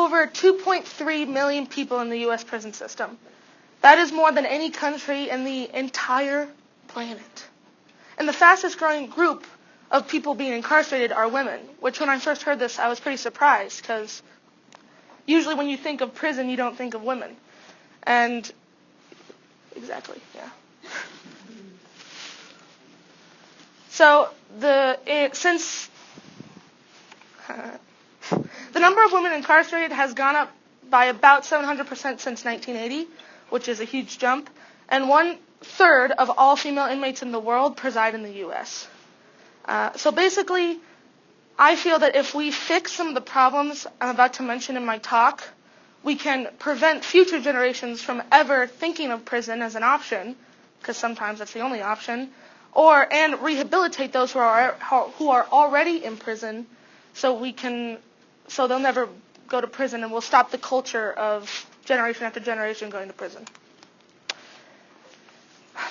over 2.3 million people in the U.S. prison system. That is more than any country in the entire planet. And the fastest growing group of people being incarcerated are women, which when I first heard this, I was pretty surprised, because usually when you think of prison, you don't think of women. And exactly, yeah. So since the number of women incarcerated has gone up by about 700% since 1980, which is a huge jump, and 1/3 of all female inmates in the world preside in the U.S. So basically, I feel that if we fix some of the problems I'm about to mention in my talk, we can prevent future generations from ever thinking of prison as an option, because sometimes that's the only option, and rehabilitate those who are already in prison, so they'll never go to prison, and we'll stop the culture of generation after generation going to prison.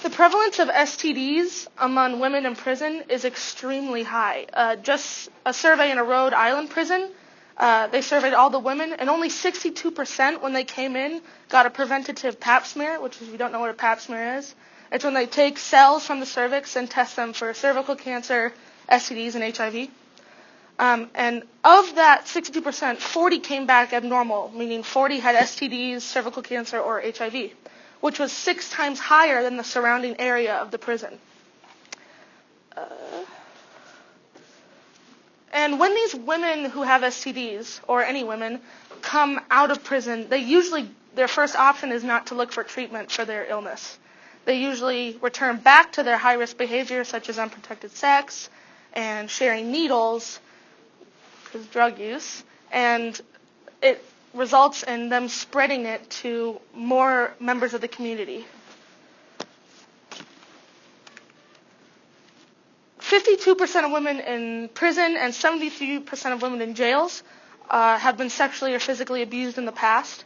The prevalence of STDs among women in prison is extremely high. Just a survey in a Rhode Island prison, they surveyed all the women, and only 62% when they came in got a preventative pap smear, which, if you don't know what a pap smear is, it's when they take cells from the cervix and test them for cervical cancer, STDs, and HIV. And of that 62%, 40 came back abnormal, meaning 40 had STDs, cervical cancer, or HIV, which was 6 times higher than the surrounding area of the prison. And when these women who have STDs, or any women, come out of prison, their first option is not to look for treatment for their illness. They usually return back to their high-risk behavior, such as unprotected sex and sharing needles, because drug use, and it results in them spreading it to more members of the community. 52% of women in prison and 73% of women in jails have been sexually or physically abused in the past.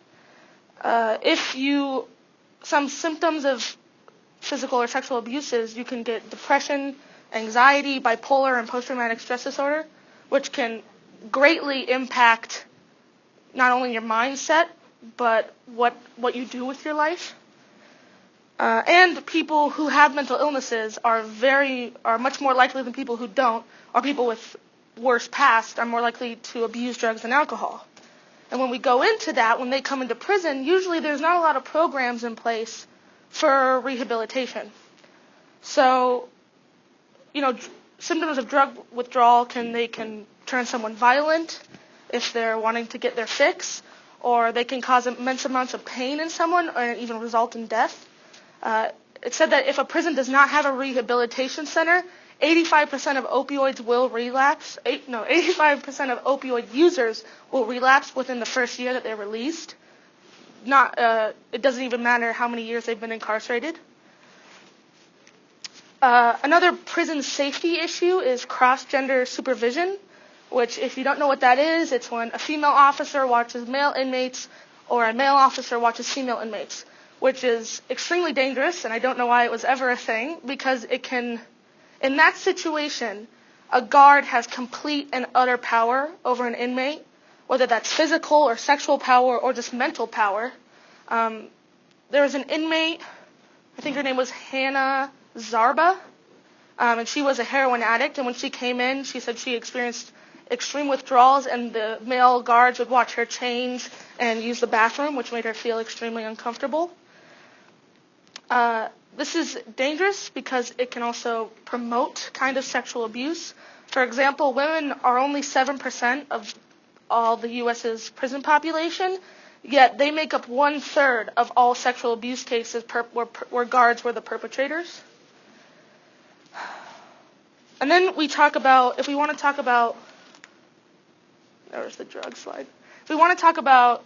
Some symptoms of physical or sexual abuses, you can get depression, anxiety, bipolar, and post-traumatic stress disorder, which can greatly impact not only your mindset, but what you do with your life. And people who have mental illnesses are much more likely than people who don't, or people with worse past are more likely to abuse drugs and alcohol. And when we go into that, when they come into prison, usually there's not a lot of programs in place for rehabilitation. So, symptoms of drug withdrawal can turn someone violent if they're wanting to get their fix, or they can cause immense amounts of pain in someone, or even result in death. It's said that if a prison does not have a rehabilitation center, 85% of opioids will relapse. 85% of opioid users will relapse within the first year that they're released. It doesn't even matter how many years they've been incarcerated. Another prison safety issue is cross-gender supervision, which, if you don't know what that is, it's when a female officer watches male inmates or a male officer watches female inmates, which is extremely dangerous, and I don't know why it was ever a thing, because in that situation, a guard has complete and utter power over an inmate, whether that's physical or sexual power or just mental power. There was an inmate, I think her name was Hannah Zarba, and she was a heroin addict, and when she came in, she said she experienced extreme withdrawals, and the male guards would watch her change and use the bathroom, which made her feel extremely uncomfortable. This is dangerous because it can also promote kind of sexual abuse. For example, women are only 7% of all the U.S.'s prison population, yet they make up 1/3 of all sexual abuse cases where guards were the perpetrators. And then if we want to talk about, there's the drug slide. If we want to talk about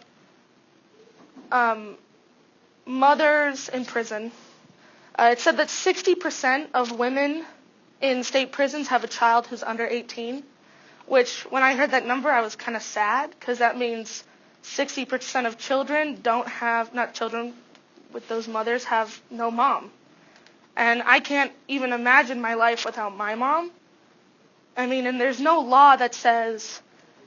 mothers in prison, it said that 60% of women in state prisons have a child who's under 18, which when I heard that number, I was kind of sad, because that means 60% of children with those mothers have no mom. And I can't even imagine my life without my mom. And there's no law that says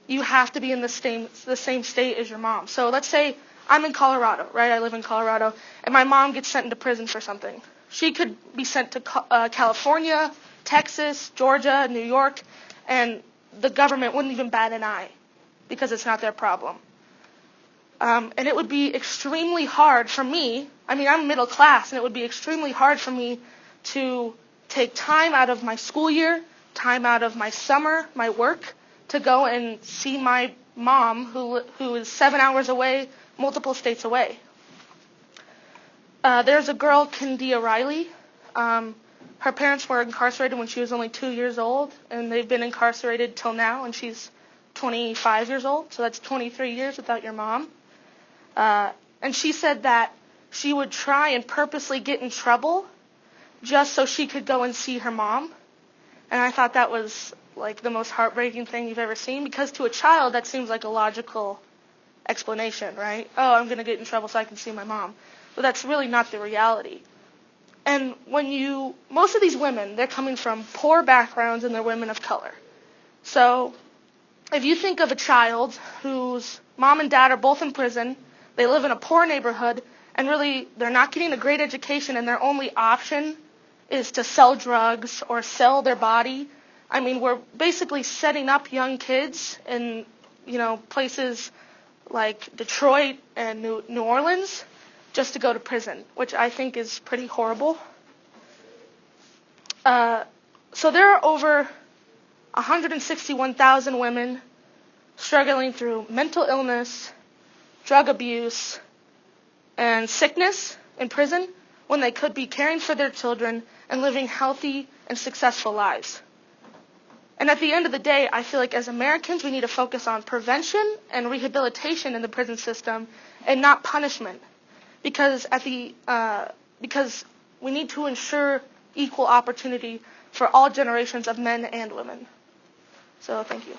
you have to be in the same state as your mom. So let's say I'm in Colorado, right? I live in Colorado, and my mom gets sent into prison for something. She could be sent to California, Texas, Georgia, New York, and the government wouldn't even bat an eye because it's not their problem. And it would be extremely hard for me. I mean, I'm middle class, and it would be extremely hard for me to take time out of my school year, time out of my summer, my work, to go and see my mom, who is 7 hours away, multiple states away. There's a girl, Kendia Riley. Her parents were incarcerated when she was only 2 years old, and they've been incarcerated till now, and she's 25 years old, so that's 23 years without your mom. And she said that she would try and purposely get in trouble just so she could go and see her mom. And I thought that was like the most heartbreaking thing you've ever seen, because to a child that seems like a logical explanation, right? Oh, I'm going to get in trouble so I can see my mom. But that's really not the reality. And most of these women, they're coming from poor backgrounds and they're women of color. So if you think of a child whose mom and dad are both in prison, they live in a poor neighborhood, and really they're not getting a great education, and their only option is to sell drugs or sell their body. I mean, we're basically setting up young kids in, places like Detroit and New Orleans just to go to prison, which I think is pretty horrible. So there are over 161,000 women struggling through mental illness, drug abuse, and sickness in prison when they could be caring for their children and living healthy and successful lives. And at the end of the day, I feel like as Americans, we need to focus on prevention and rehabilitation in the prison system and not punishment, because because we need to ensure equal opportunity for all generations of men and women. So thank you.